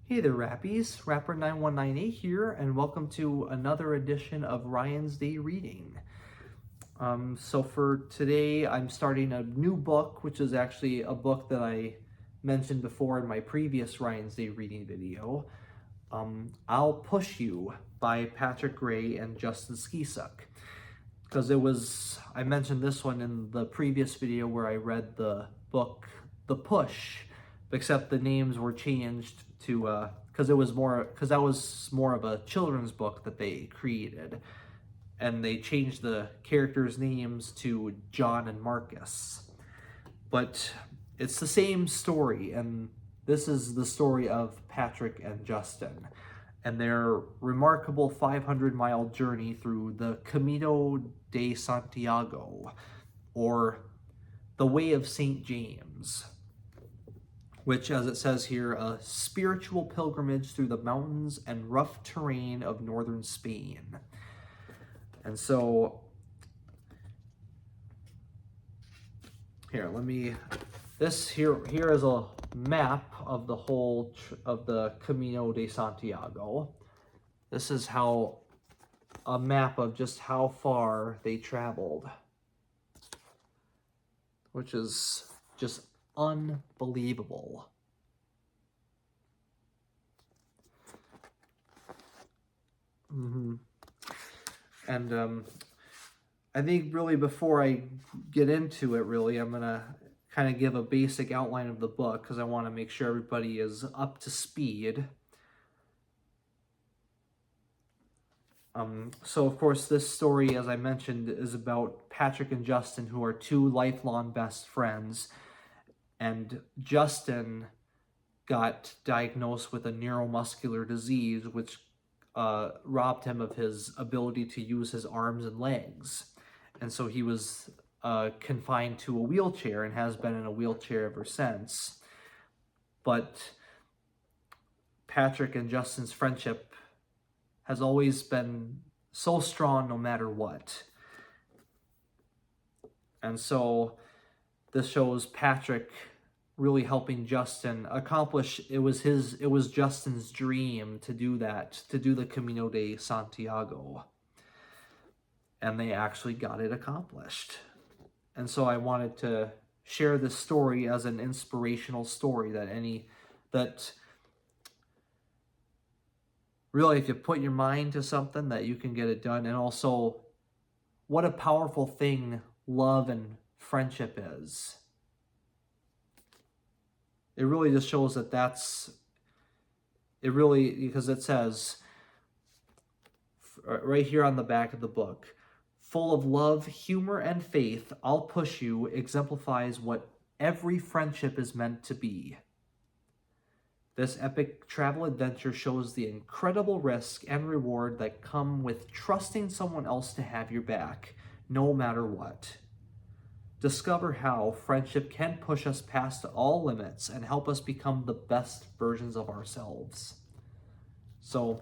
Hey there, Rappies. Rapper9198 here, and welcome to another edition of Ryan's Day Reading. So for today, I'm starting a new book, which is actually a book that I mentioned before in my previous Ryan's Day Reading video. I'll Push You by Patrick Gray and Justin Skeesuck. Because I mentioned this one in the previous video where I read the book, The Push, except the names were changed to, because that was more of a children's book that they created. And they changed the characters' names to John and Marcus. But it's the same story, and this is the story of Patrick and Justin and their remarkable 500-mile journey through the Camino de Santiago, or the Way of St. James, which, as it says here, a spiritual pilgrimage through the mountains and rough terrain of northern Spain. And so, here is a map of the whole of the Camino de Santiago. This is a map of just how far they traveled, which is just unbelievable. And I think really before I get into it, really, I'm going to kind of give a basic outline of the book because I want to make sure everybody is up to speed. So, of course, this story, as I mentioned, is about Patrick and Justin, who are two lifelong best friends. And Justin got diagnosed with a neuromuscular disease, which robbed him of his ability to use his arms and legs. And so he was confined to a wheelchair and has been in a wheelchair ever since. But Patrick and Justin's friendship has always been so strong no matter what. And so this shows Patrick really helping Justin accomplish, it was Justin's dream to do that, to do the Camino de Santiago. And they actually got it accomplished. And so I wanted to share this story as an inspirational story that really, if you put your mind to something, that you can get it done. And also, what a powerful thing love and friendship is. It really just shows that because it says right here on the back of the book, full of love, humor, and faith, I'll Push You exemplifies what every friendship is meant to be. This epic travel adventure shows the incredible risk and reward that come with trusting someone else to have your back, no matter what. Discover how friendship can push us past all limits and help us become the best versions of ourselves. So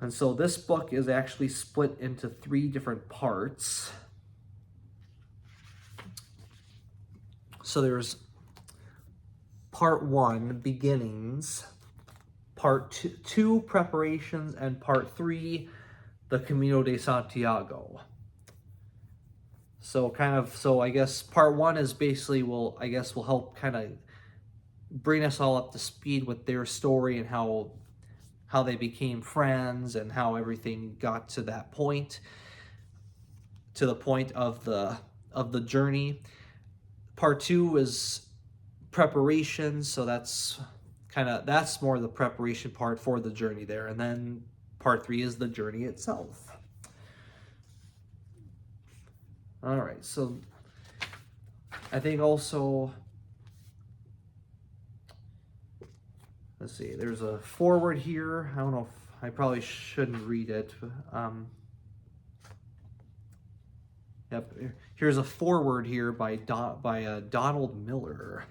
this book is actually split into 3 different parts. So there's part 1, beginnings, part 2, preparations, and part 3, the Camino de Santiago. So I guess part 1 is basically will help kind of bring us all up to speed with their story and how they became friends and how everything got to that point, to the point of the journey. Part 2 is preparation, so that's more the preparation part for the journey there, and then part 3 is the journey itself. All right, so I think also, let's see, there's a foreword here. I don't know if I probably shouldn't read it. Yep, here's a foreword here by Donald Miller.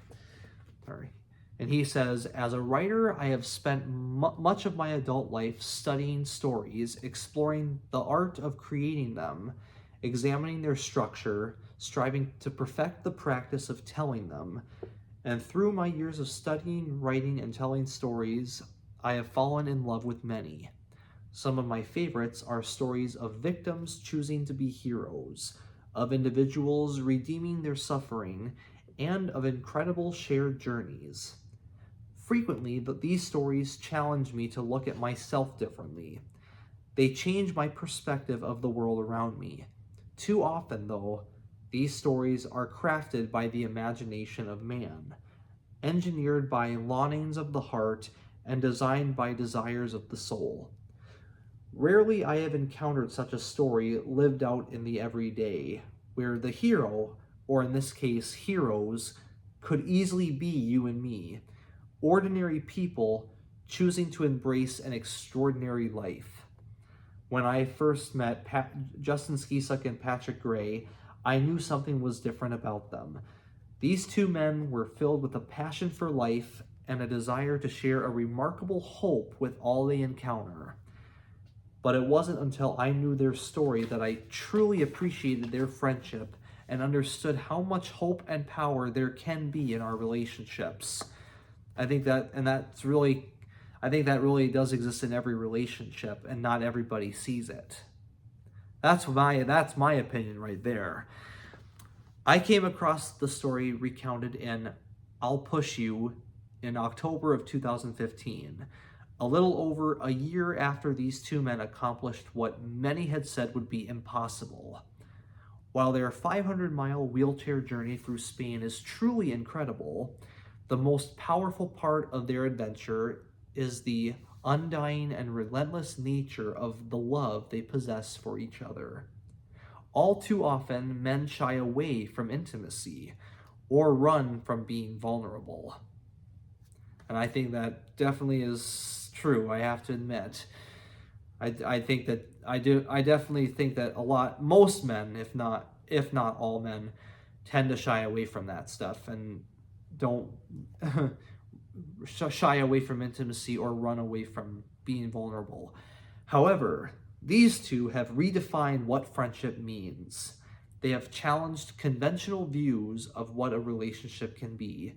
All right. And he says, as a writer, I have spent much of my adult life studying stories, exploring the art of creating them, examining their structure, striving to perfect the practice of telling them, And through my years of studying, writing, and telling stories, I have fallen in love with many. Some of my favorites are stories of victims choosing to be heroes, of individuals redeeming their suffering, and of incredible shared journeys. Frequently, these stories challenge me to look at myself differently. They change my perspective of the world around me. Too often, though, these stories are crafted by the imagination of man, engineered by longings of the heart and designed by desires of the soul. Rarely I have encountered such a story lived out in the everyday, where the hero, or in this case, heroes, could easily be you and me, ordinary people choosing to embrace an extraordinary life. When I first met Justin Skeesuck and Patrick Gray, I knew something was different about them. These two men were filled with a passion for life and a desire to share a remarkable hope with all they encounter. But it wasn't until I knew their story that I truly appreciated their friendship and understood how much hope and power there can be in our relationships. I think that really does exist in every relationship, and not everybody sees it. That's my opinion right there. I came across the story recounted in I'll Push You in October of 2015, a little over a year after these two men accomplished what many had said would be impossible. While their 500-mile wheelchair journey through Spain is truly incredible, the most powerful part of their adventure is the undying and relentless nature of the love they possess for each other. All too often, men shy away from intimacy or run from being vulnerable. And I think that definitely is true, I have to admit. I definitely think that most men, if not all men, tend to shy away from that stuff and don't shy away from intimacy or run away from being vulnerable. However, these two have redefined what friendship means. They have challenged conventional views of what a relationship can be,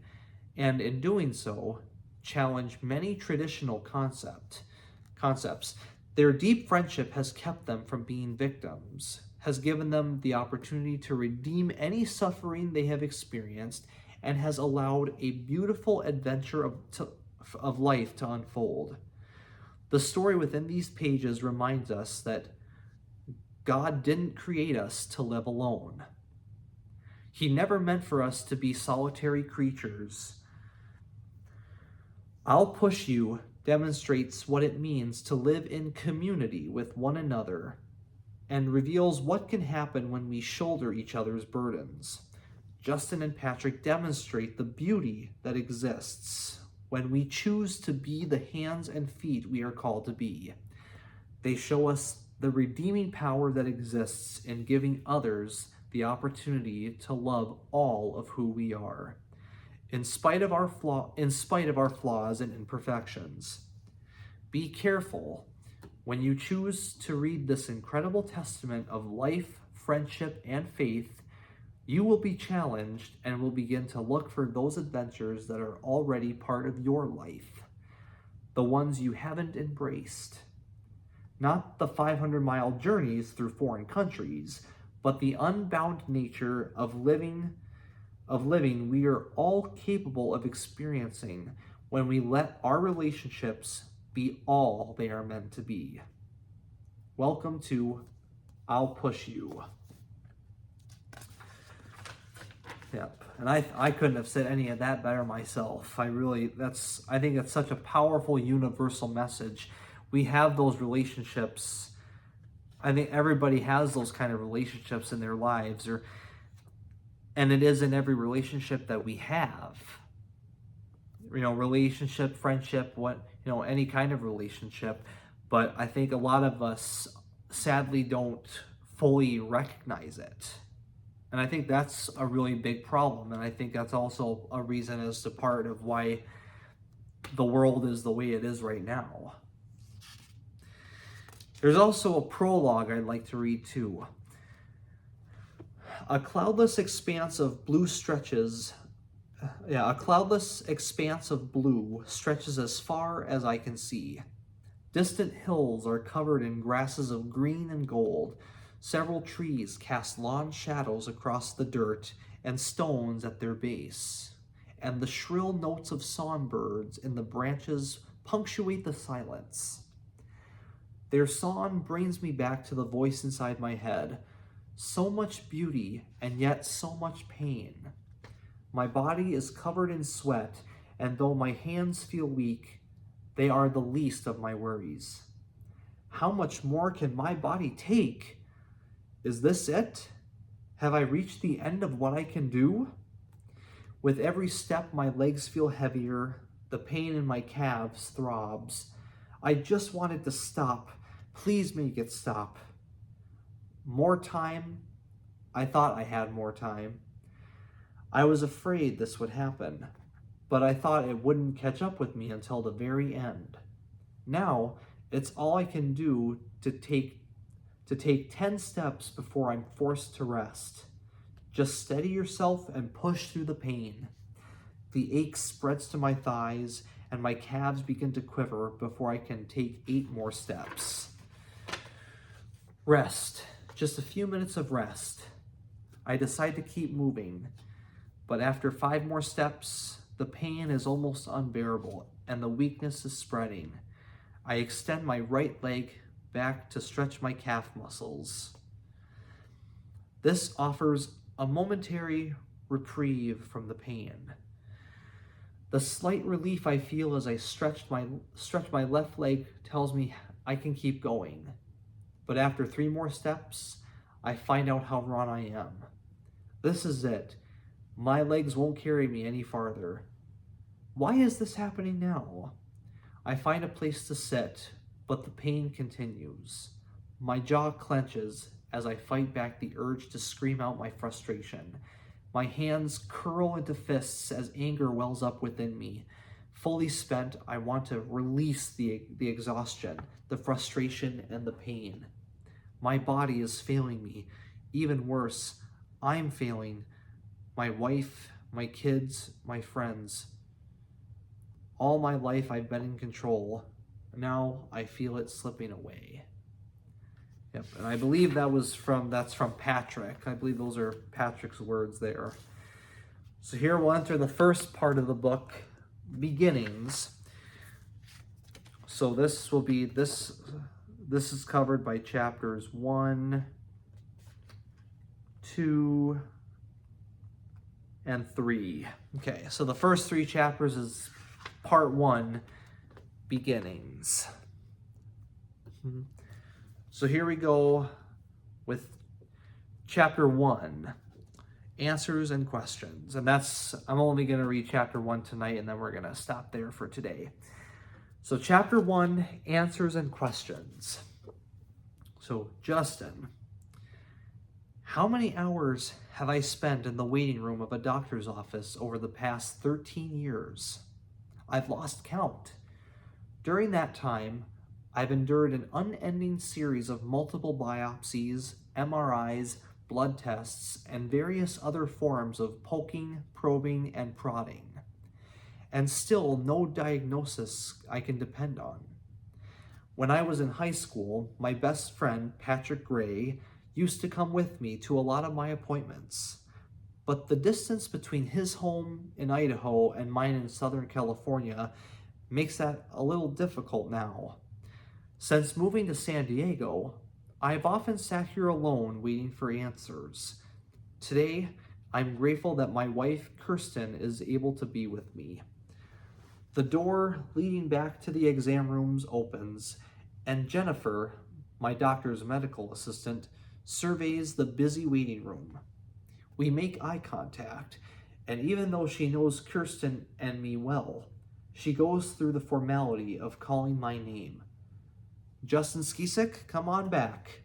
and in doing so, challenge many traditional concepts. Their deep friendship has kept them from being victims, has given them the opportunity to redeem any suffering they have experienced, and has allowed a beautiful adventure of life to unfold. The story within these pages reminds us that God didn't create us to live alone. He never meant for us to be solitary creatures. I'll Push You demonstrates what it means to live in community with one another and reveals what can happen when we shoulder each other's burdens. Justin and Patrick demonstrate the beauty that exists when we choose to be the hands and feet we are called to be. They show us the redeeming power that exists in giving others the opportunity to love all of who we are, in spite of our flaws and imperfections. Be careful when you choose to read this incredible testament of life, friendship, and faith. You will be challenged and will begin to look for those adventures that are already part of your life, the ones you haven't embraced. Not the 500-mile journeys through foreign countries, but the unbound nature of living we are all capable of experiencing when we let our relationships be all they are meant to be. Welcome to I'll Push You. Yep, and I couldn't have said any of that better myself. I think that's such a powerful universal message. We have those relationships. I think everybody has those kind of relationships in their lives, and it is in every relationship that we have. Relationship, friendship, any kind of relationship. But I think a lot of us sadly don't fully recognize it. And I think that's a really big problem. And I think that's also a reason as to part of why the world is the way it is right now. There's also a prologue I'd like to read too. A cloudless expanse of blue stretches Yeah, a cloudless expanse of blue stretches as far as I can see. Distant hills are covered in grasses of green and gold. Several trees cast long shadows across the dirt and stones at their base, and the shrill notes of songbirds in the branches punctuate the silence. Their song brings me back to the voice inside my head. So much beauty and yet so much pain. My body is covered in sweat, and though my hands feel weak, they are the least of my worries. How much more can my body take? Is this it? Have I reached the end of what I can do? With every step, my legs feel heavier. The pain in my calves throbs. I just wanted to stop. Please make it stop. More time? I thought I had more time. I was afraid this would happen, but I thought it wouldn't catch up with me until the very end. Now, it's all I can do to take 10 steps before I'm forced to rest. Just steady yourself and push through the pain. The ache spreads to my thighs, and my calves begin to quiver before I can take 8 more steps. Rest. Just a few minutes of rest. I decide to keep moving, but after 5 more steps, the pain is almost unbearable, and the weakness is spreading. I extend my right leg back to stretch my calf muscles. This offers a momentary reprieve from the pain. The slight relief I feel as I stretch my left leg tells me I can keep going. But after 3 more steps, I find out how wrong I am. This is it. My legs won't carry me any farther. Why is this happening now? I find a place to sit, but the pain continues. My jaw clenches as I fight back the urge to scream out my frustration. My hands curl into fists as anger wells up within me. Fully spent, I want to release the exhaustion, the frustration, and the pain. My body is failing me. Even worse, I'm failing my wife, my kids, my friends. All my life I've been in control. Now I feel it slipping away. Yep, and I believe that's from Patrick. I believe those are Patrick's words there. So here we'll enter the first part of the book, beginnings. So this is covered by chapters 1, 2, and 3. Okay, so the first 3 chapters is part 1, beginnings. So here we go with chapter 1, answers and questions. And I'm only going to read chapter 1 tonight, and then we're going to stop there for today. So chapter 1, answers and questions. So Justin, how many hours have I spent in the waiting room of a doctor's office over the past 13 years? I've lost count. During that time, I've endured an unending series of multiple biopsies, MRIs, blood tests, and various other forms of poking, probing, and prodding. And still no diagnosis I can depend on. When I was in high school, my best friend, Patrick Gray, used to come with me to a lot of my appointments. But the distance between his home in Idaho and mine in Southern California makes that a little difficult now. Since moving to San Diego, I've often sat here alone waiting for answers. Today, I'm grateful that my wife, Kirsten, is able to be with me. The door leading back to the exam rooms opens, and Jennifer, my doctor's medical assistant, surveys the busy waiting room. We make eye contact, and even though she knows Kirsten and me well, she goes through the formality of calling my name. Justin Skeesuck, come on back.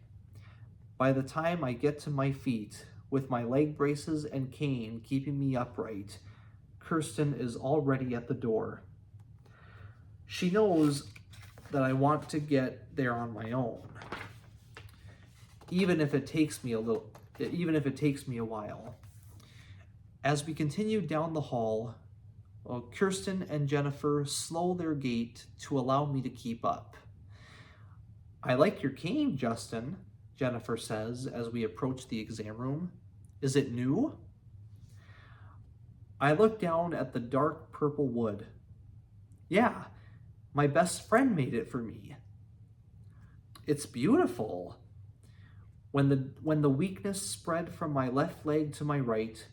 By the time I get to my feet, with my leg braces and cane keeping me upright, Kirsten is already at the door. She knows that I want to get there on my own, even if it takes me a while. As we continue down the hall, Kirsten and Jennifer slow their gait to allow me to keep up. "I like your cane, Justin," Jennifer says as we approach the exam room. "Is it new?" I look down at the dark purple wood. "Yeah, my best friend made it for me." "It's beautiful." When the weakness spread from my left leg to my right,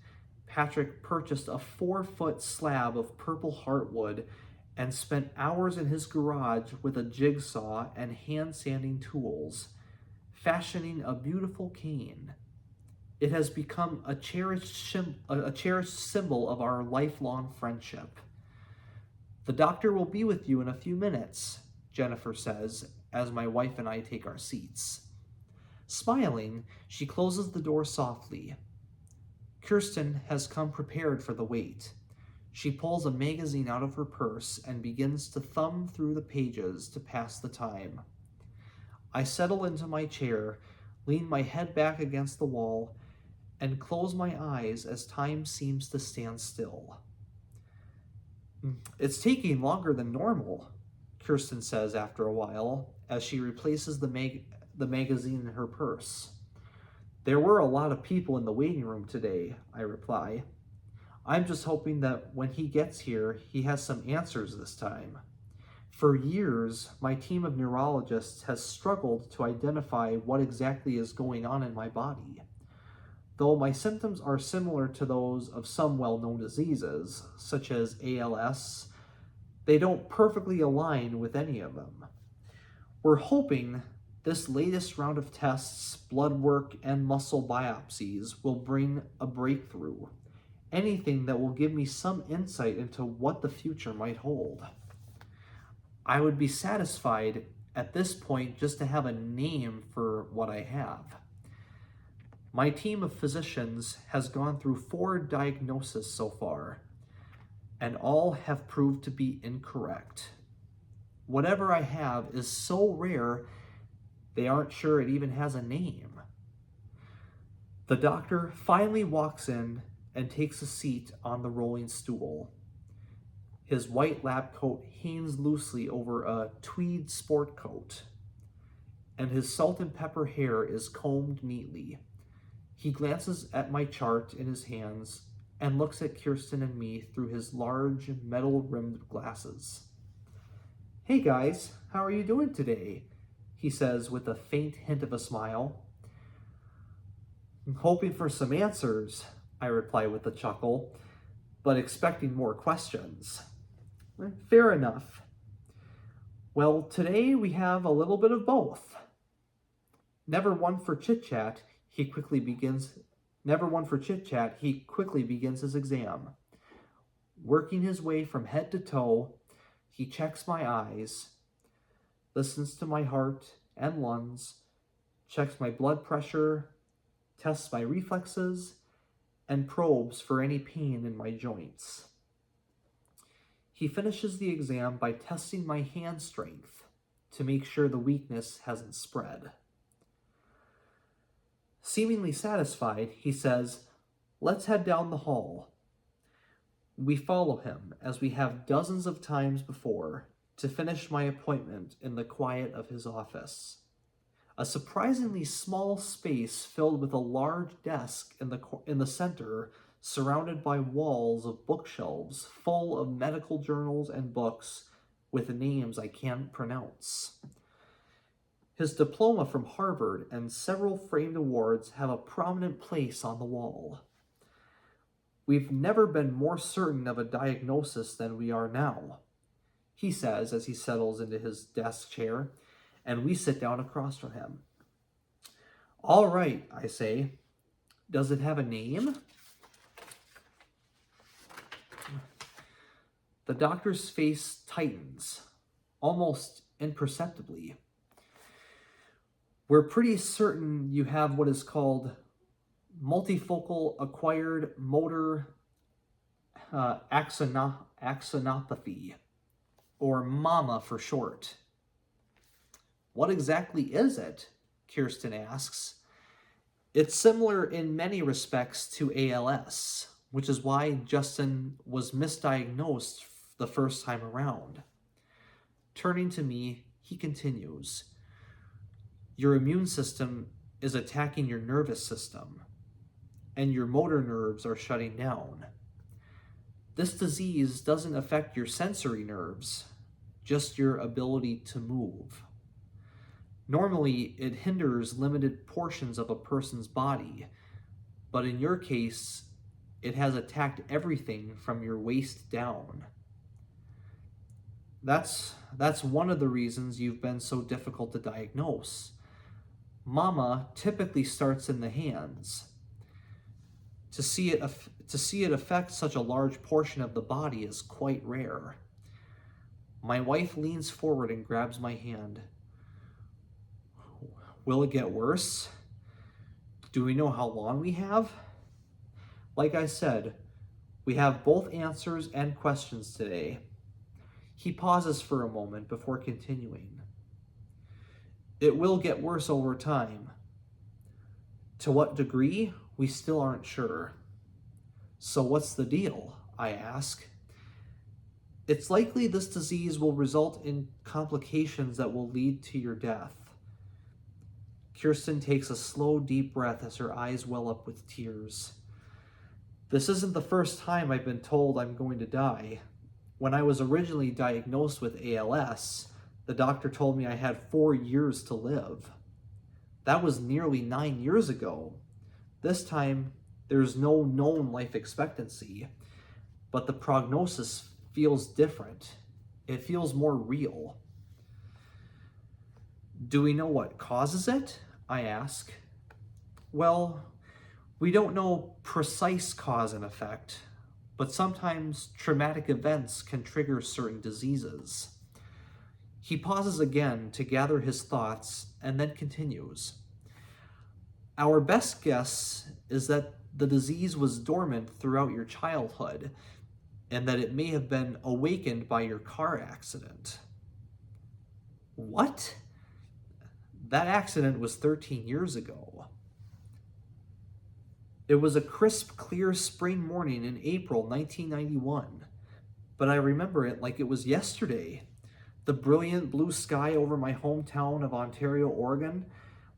Patrick purchased a 4-foot slab of purple heartwood and spent hours in his garage with a jigsaw and hand sanding tools, fashioning a beautiful cane. It has become a cherished symbol of our lifelong friendship. "The doctor will be with you in a few minutes," Jennifer says as my wife and I take our seats. Smiling, she closes the door softly. Kirsten has come prepared for the wait. She pulls a magazine out of her purse and begins to thumb through the pages to pass the time. I settle into my chair, lean my head back against the wall, and close my eyes as time seems to stand still. "It's taking longer than normal," Kirsten says after a while, as she replaces the magazine in her purse. "There were a lot of people in the waiting room today," I reply. "I'm just hoping that when he gets here, he has some answers this time. For years, my team of neurologists has struggled to identify what exactly is going on in my body. Though my symptoms are similar to those of some well-known diseases, such as ALS, they don't perfectly align with any of them. We're hoping this latest round of tests, blood work, and muscle biopsies will bring a breakthrough, anything that will give me some insight into what the future might hold. I would be satisfied at this point just to have a name for what I have. My team of physicians has gone through 4 diagnoses so far, and all have proved to be incorrect. Whatever I have is so rare, they aren't sure it even has a name." The doctor finally walks in and takes a seat on the rolling stool. His white lab coat hangs loosely over a tweed sport coat, and his salt and pepper hair is combed neatly. He glances at my chart in his hands and looks at Kirsten and me through his large metal-rimmed glasses. "Hey guys, how are you doing today?" he says with a faint hint of a smile. "I'm hoping for some answers," I reply with a chuckle, but expecting more questions. "Fair enough. Well, today we have a little bit of both." Never one for chit-chat, he quickly begins his exam. Working his way from head to toe, he checks my eyes, listens to my heart and lungs, checks my blood pressure, tests my reflexes, and probes for any pain in my joints. He finishes the exam by testing my hand strength to make sure the weakness hasn't spread. Seemingly satisfied, he says, "Let's head down the hall." We follow him, as we have dozens of times before, to finish my appointment in the quiet of his office. A surprisingly small space filled with a large desk in the center, surrounded by walls of bookshelves full of medical journals and books with names I can't pronounce. His diploma from Harvard and several framed awards have a prominent place on the wall. We've never been more certain of a diagnosis than we are now, he says as he settles into his desk chair, and we sit down across from him. "All right," I say. "Does it have a name?" The doctor's face tightens, almost imperceptibly. "We're pretty certain you have what is called multifocal acquired motor axonopathy, or MAMA for short." "What exactly is it?" Kirsten asks. "It's similar in many respects to ALS. which is why Justin was misdiagnosed the first time around. Turning to me, he continues, "Your immune system is attacking your nervous system, and your motor nerves are shutting down. This disease doesn't affect your sensory nerves, just your ability to move. Normally, it hinders limited portions of a person's body, but in your case, it has attacked everything from your waist down. That's one of the reasons you've been so difficult to diagnose. Mama typically starts in the hands. To see it affect such a large portion of the body is quite rare." My wife leans forward and grabs my hand. "Will it get worse? Do we know how long we have?" Like I said, we have both answers and questions today. He pauses for a moment before continuing. "It will get worse over time. To what degree, we still aren't sure." "So what's the deal?" I ask. "It's likely this disease will result in complications that will lead to your death." Kirsten takes a slow, deep breath as her eyes well up with tears. "This isn't the first time I've been told I'm going to die. When I was originally diagnosed with ALS, the doctor told me I had 4 years to live. That was nearly 9 years ago. This time, there's no known life expectancy, but the prognosis feels different. It feels more real." "Do we know what causes it?" I ask. "Well, we don't know precise cause and effect, but sometimes traumatic events can trigger certain diseases." He pauses again to gather his thoughts and then continues. "Our best guess is that the disease was dormant throughout your childhood and that it may have been awakened by your car accident." "What?" "That accident was 13 years ago. It was a crisp, clear spring morning in April 1991, but I remember it like it was yesterday. The brilliant blue sky over my hometown of Ontario, Oregon,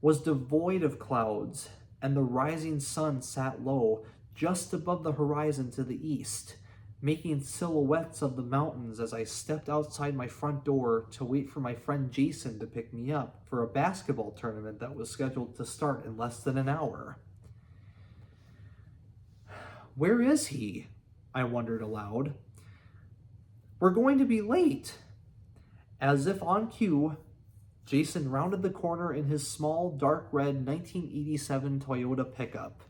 was devoid of clouds, and the rising sun sat low just above the horizon to the east, making silhouettes of the mountains as I stepped outside my front door to wait for my friend Jason to pick me up for a basketball tournament that was scheduled to start in less than an hour." "Where is he?" I wondered aloud. "We're going to be late." As if on cue, Jason rounded the corner in his small, dark red 1987 Toyota pickup.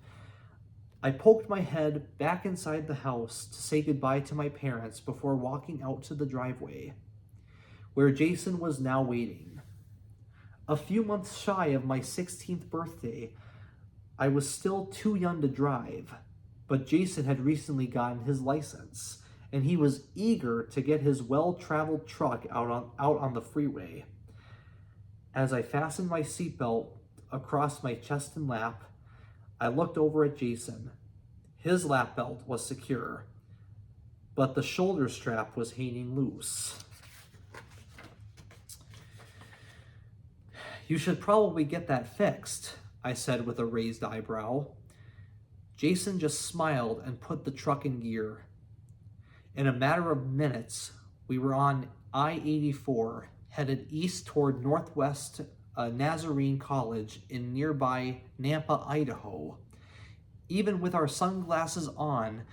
I poked my head back inside the house to say goodbye to my parents before walking out to the driveway, where Jason was now waiting. A few months shy of my 16th birthday, I was still too young to drive, but Jason had recently gotten his license, and he was eager to get his well-traveled truck out on the freeway. As I fastened my seatbelt across my chest and lap, I looked over at Jason. His lap belt was secure, but the shoulder strap was hanging loose. "You should probably get that fixed," I said with a raised eyebrow. Jason just smiled and put the truck in gear. In a matter of minutes, we were on I-84, headed east toward Northwest Nazarene College in nearby Nampa, Idaho. Even with our sunglasses on,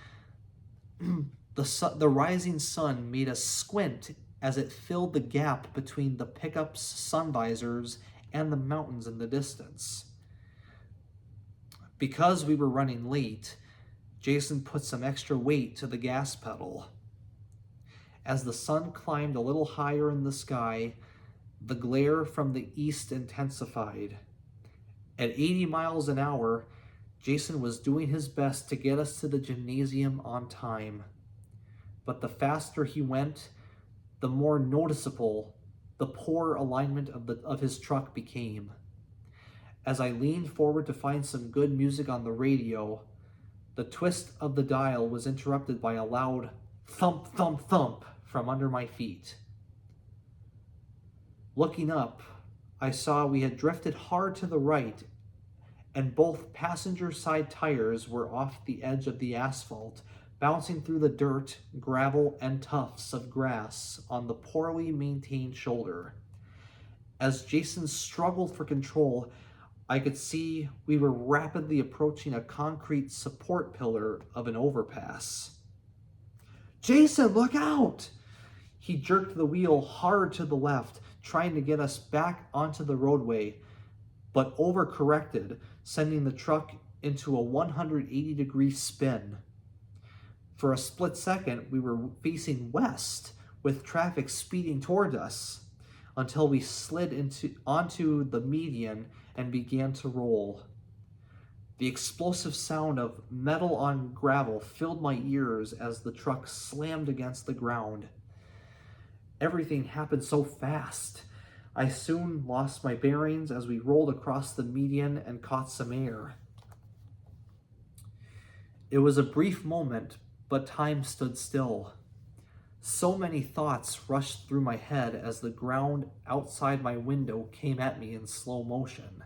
the rising sun made us squint as it filled the gap between the pickup's sun visors and the mountains in the distance. Because we were running late, Jason put some extra weight to the gas pedal. As the sun climbed a little higher in the sky, the glare from the east intensified. At 80 miles an hour, Jason was doing his best to get us to the gymnasium on time. But the faster he went, the more noticeable the poor alignment of his truck became. As I leaned forward to find some good music on the radio, The twist of the dial was interrupted by a loud thump, thump, thump from under my feet. Looking up, I saw we had drifted hard to the right, and both passenger side tires were off the edge of the asphalt, bouncing through the dirt, gravel, and tufts of grass on the poorly maintained shoulder. As Jason struggled for control, I could see we were rapidly approaching a concrete support pillar of an overpass. "Jason, look out!" He jerked the wheel hard to the left, trying to get us back onto the roadway, but overcorrected, sending the truck into a 180-degree spin. For a split second, we were facing west, with traffic speeding toward us, until we slid onto the median and began to roll. The explosive sound of metal on gravel filled my ears as the truck slammed against the ground. Everything happened so fast. I soon lost my bearings as we rolled across the median and caught some air. It was a brief moment, but time stood still. So many thoughts rushed through my head as the ground outside my window came at me in slow motion.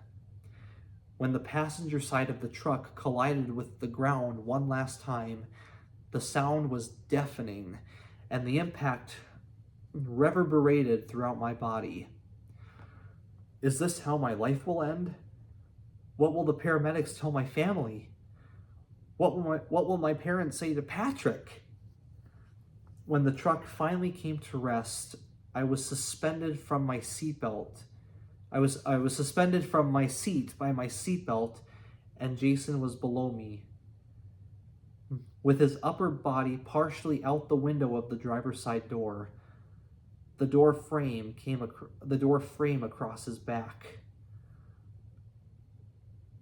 When the passenger side of the truck collided with the ground one last time, the sound was deafening, and the impact reverberated throughout my body. Is this how my life will end? What will the paramedics tell my family? What will my parents say to Patrick? When the truck finally came to rest, I was suspended from my seatbelt. I was suspended from my seat by my seatbelt, and Jason was below me, with his upper body partially out the window of the driver's side door. The door frame across his back.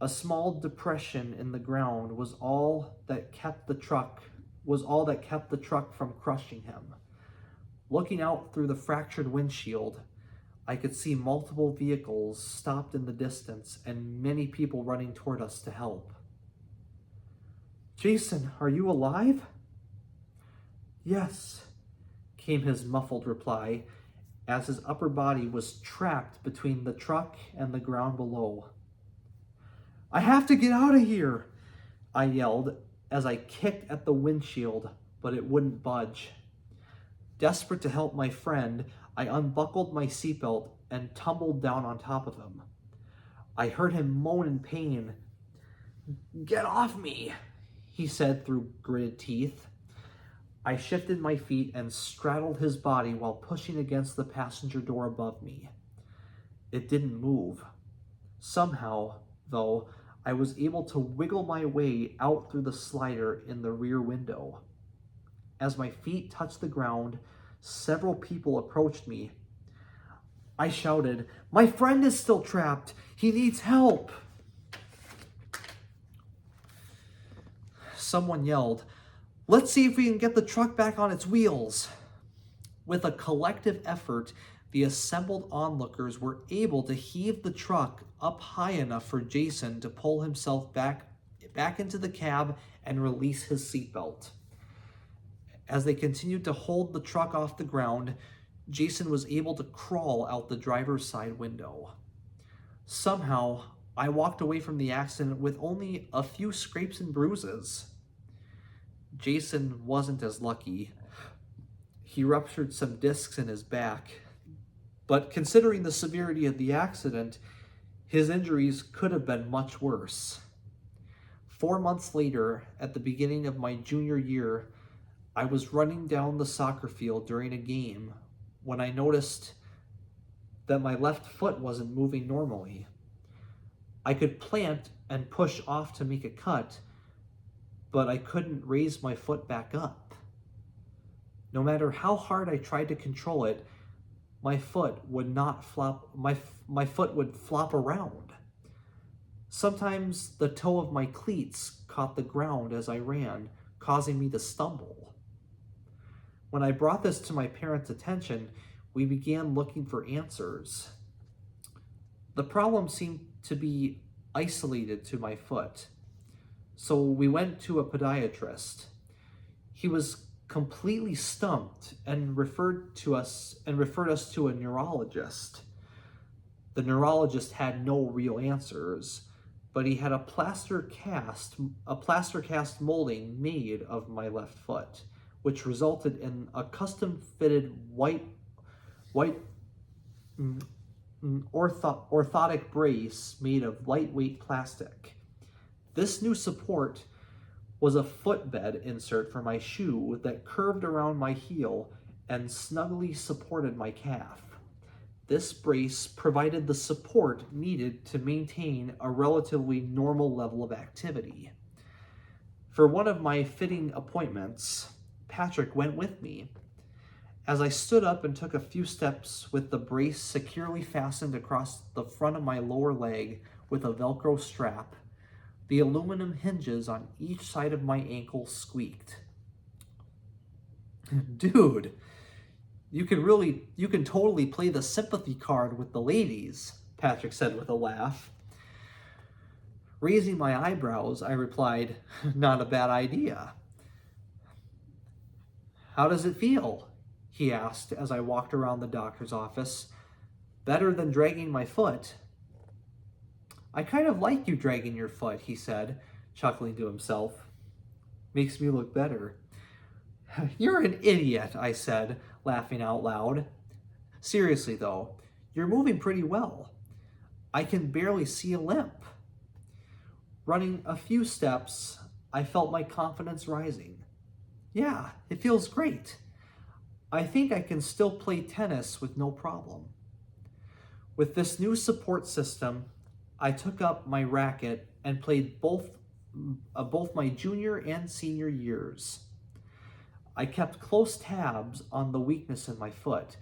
A small depression in the ground was all that kept the truck from crushing him. Looking out through the fractured windshield, I could see multiple vehicles stopped in the distance and many people running toward us to help. "Jason, are you alive?" "Yes," came his muffled reply, as his upper body was trapped between the truck and the ground below. "I have to get out of here," I yelled as I kicked at the windshield, but it wouldn't budge. Desperate to help my friend, I unbuckled my seatbelt and tumbled down on top of him. I heard him moan in pain. "Get off me," he said through gritted teeth. I shifted my feet and straddled his body while pushing against the passenger door above me. It didn't move. Somehow, though, I was able to wiggle my way out through the slider in the rear window. As my feet touched the ground, several people approached me. I shouted, "My friend is still trapped. He needs help." Someone yelled, "Let's see if we can get the truck back on its wheels." With a collective effort, the assembled onlookers were able to heave the truck up high enough for Jason to pull himself back into the cab and release his seatbelt. As they continued to hold the truck off the ground, Jason was able to crawl out the driver's side window. Somehow, I walked away from the accident with only a few scrapes and bruises. Jason wasn't as lucky. He ruptured some discs in his back, but considering the severity of the accident, his injuries could have been much worse. 4 months later, at the beginning of my junior year, I was running down the soccer field during a game when I noticed that my left foot wasn't moving normally. I could plant and push off to make a cut, but I couldn't raise my foot back up. No matter how hard I tried to control it, my foot would not flop. My foot would flop around. Sometimes the toe of my cleats caught the ground as I ran, causing me to stumble. When I brought this to my parents' attention, we began looking for answers. The problem seemed to be isolated to my foot. So we went to a podiatrist. He was completely stumped and referred us to a neurologist. The neurologist had no real answers, but he had a plaster cast molding made of my left foot, which resulted in a custom fitted white orthotic brace made of lightweight plastic. This new support was a footbed insert for my shoe that curved around my heel and snugly supported my calf. This brace provided the support needed to maintain a relatively normal level of activity. For one of my fitting appointments, Patrick went with me. As I stood up and took a few steps with the brace securely fastened across the front of my lower leg with a Velcro strap, the aluminum hinges on each side of my ankle squeaked. Dude, you can totally play the sympathy card with the ladies, Patrick said with a laugh. Raising my eyebrows, I replied, not a bad idea. How does it feel? He asked as I walked around the doctor's office. Better than dragging my foot. I kind of like you dragging your foot, he said, chuckling to himself. Makes me look better. You're an idiot, I said, laughing out loud. Seriously though, you're moving pretty well. I can barely see a limp. Running a few steps, I felt my confidence rising. Yeah, it feels great. I think I can still play tennis with no problem. With this new support system, I took up my racket and played both my junior and senior years. I kept close tabs on the weakness in my foot,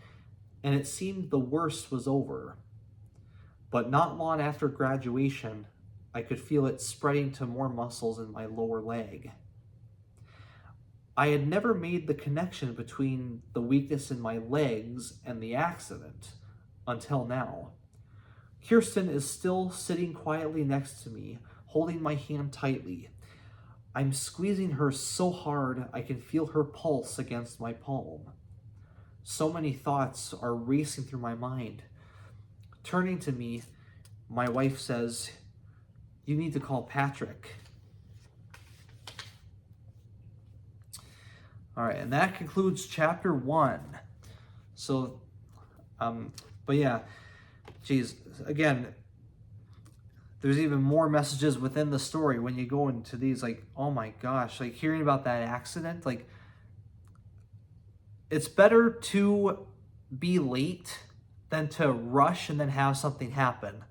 and it seemed the worst was over. But not long after graduation, I could feel it spreading to more muscles in my lower leg. I had never made the connection between the weakness in my legs and the accident until now. Kirsten is still sitting quietly next to me, holding my hand tightly. I'm squeezing her so hard I can feel her pulse against my palm. So many thoughts are racing through my mind. Turning to me, my wife says, "You need to call Patrick." All right, and that concludes chapter 1. So, but yeah, geez, again, there's even more messages within the story when you go into these, like, oh my gosh, like hearing about that accident, like, it's better to be late than to rush and then have something happen.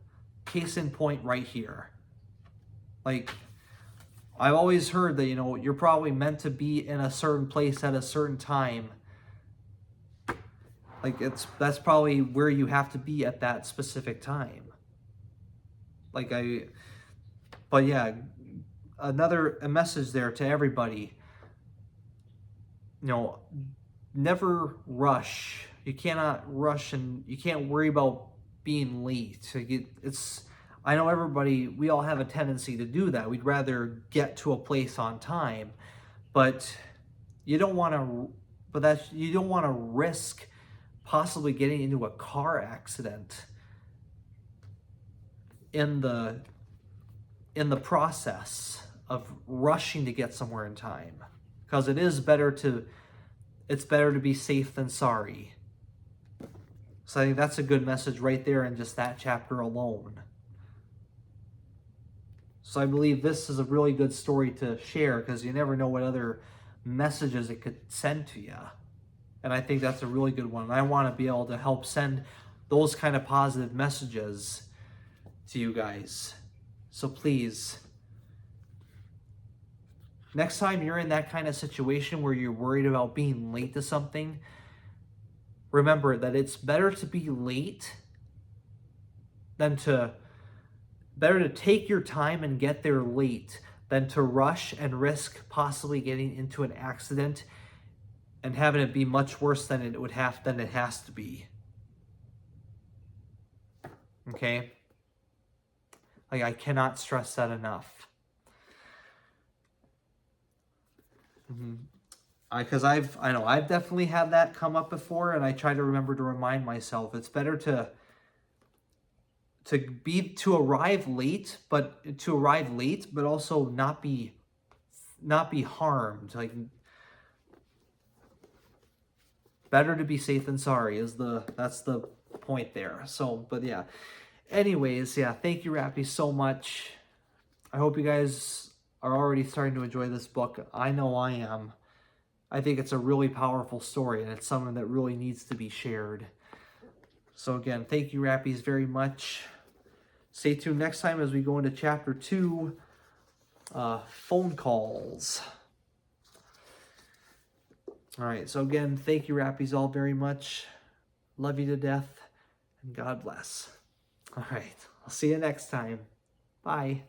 Case in point right here. Like, I've always heard that, you're probably meant to be in a certain place at a certain time. Like, that's probably where you have to be at that specific time. But yeah, a message there to everybody. Never rush. You cannot rush, and you can't worry about being late. I know we all have a tendency to do that. We'd rather get to a place on time, but you don't want to risk possibly getting into a car accident in the process of rushing to get somewhere in time, because it's better to be safe than sorry. So I think that's a good message right there in just that chapter alone. So I believe this is a really good story to share, because you never know what other messages it could send to you. And I think that's a really good one. I want to be able to help send those kind of positive messages to you guys. So please, next time you're in that kind of situation where you're worried about being late to something, remember that it's better to be late better to take your time and get there late than to rush and risk possibly getting into an accident and having it be much worse than it has to be. Okay? Like, I cannot stress that enough. Because I know I've definitely had that come up before, and I try to remember to remind myself it's better to arrive late, but also not be harmed. Like, better to be safe than sorry that's the point there. So, but yeah. Anyways, yeah, thank you, Rappy, so much. I hope you guys are already starting to enjoy this book. I know I am. I think it's a really powerful story, and it's something that really needs to be shared. So again, thank you, Rappies, very much. Stay tuned next time as we go into Chapter 2, Phone Calls. All right, so again, thank you, Rappies, all very much. Love you to death, and God bless. All right, I'll see you next time. Bye.